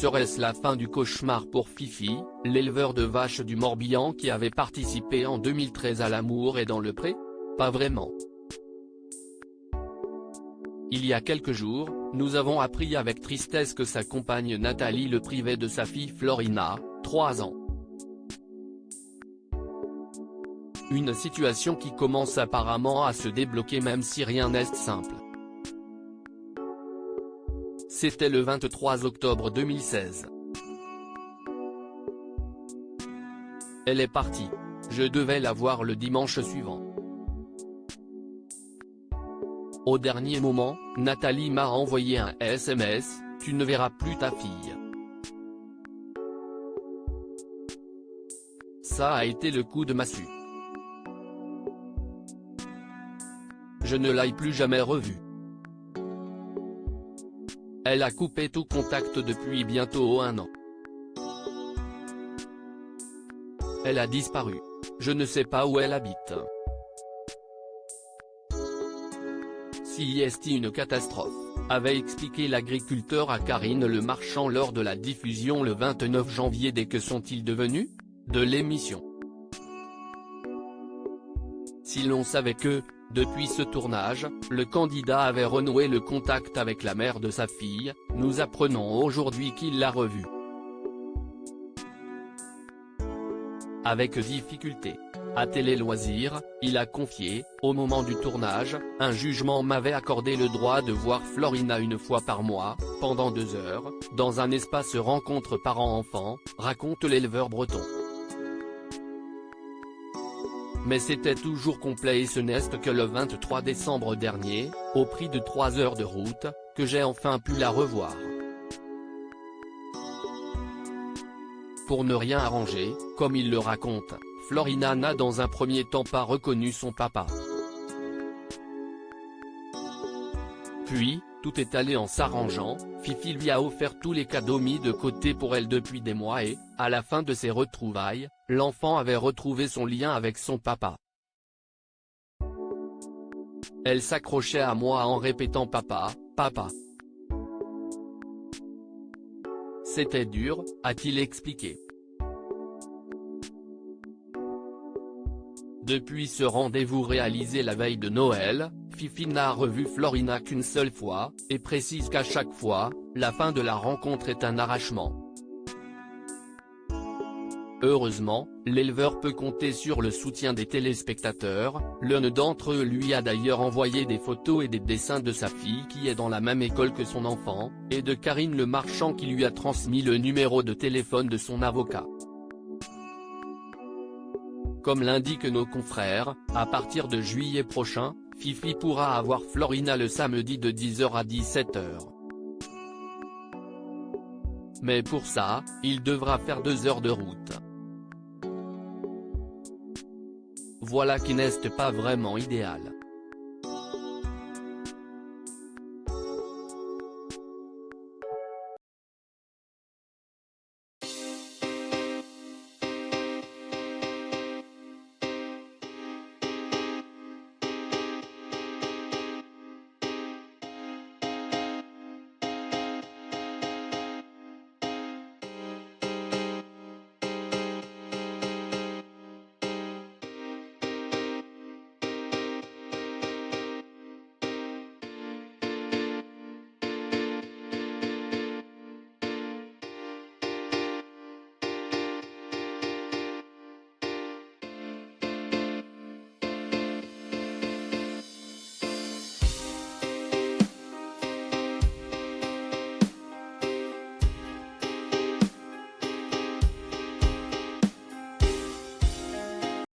Serait-ce la fin du cauchemar pour Fifi, l'éleveur de vaches du Morbihan qui avait participé en 2013 à L'amour est dans le pré? Pas vraiment. Il y a quelques jours, nous avons appris avec tristesse que sa compagne Nathalie le privait de sa fille Florina, 3 ans. Une situation qui commence apparemment à se débloquer même si rien n'est simple. C'était le 23 octobre 2016. Elle est partie. Je devais la voir le dimanche suivant. Au dernier moment, Nathalie m'a envoyé un SMS, « Tu ne verras plus ta fille ». Ça a été le coup de massue. Je ne l'ai plus jamais revue. Elle a coupé tout contact depuis bientôt 1 an. Elle a disparu. Je ne sais pas où elle habite. Si est une catastrophe, avait expliqué l'agriculteur à Karine Le Marchand lors de la diffusion le 29 janvier des Que sont-ils devenus de l'émission. Si l'on savait que, depuis ce tournage, le candidat avait renoué le contact avec la mère de sa fille, nous apprenons aujourd'hui qu'il l'a revue. Avec difficulté. À Télé Loisirs, il a confié, au moment du tournage, un jugement m'avait accordé le droit de voir Florina 1 fois par mois, pendant 2 heures, dans un espace rencontre parents-enfants, raconte l'éleveur breton. Mais c'était toujours complet et ce n'est que le 23 décembre dernier, au prix de 3 heures de route, que j'ai enfin pu la revoir. Pour ne rien arranger, comme il le raconte, Florina n'a dans un premier temps pas reconnu son papa. Puis, tout est allé en s'arrangeant, Fifi lui a offert tous les cadeaux mis de côté pour elle depuis des mois et, à la fin de ces retrouvailles, l'enfant avait retrouvé son lien avec son papa. Elle s'accrochait à moi en répétant « Papa, papa ». C'était dur, a-t-il expliqué. Depuis ce rendez-vous réalisé la veille de Noël, Fifi n'a revu Florina qu'une seule fois, et précise qu'à chaque fois, la fin de la rencontre est un arrachement. Heureusement, l'éleveur peut compter sur le soutien des téléspectateurs, l'un d'entre eux lui a d'ailleurs envoyé des photos et des dessins de sa fille qui est dans la même école que son enfant, et de Karine Le Marchand qui lui a transmis le numéro de téléphone de son avocat. Comme l'indiquent nos confrères, à partir de juillet prochain, Fifi pourra avoir Florina le samedi de 10h à 17h. Mais pour ça, il devra faire 2 heures de route. Voilà qui n'est pas vraiment idéal.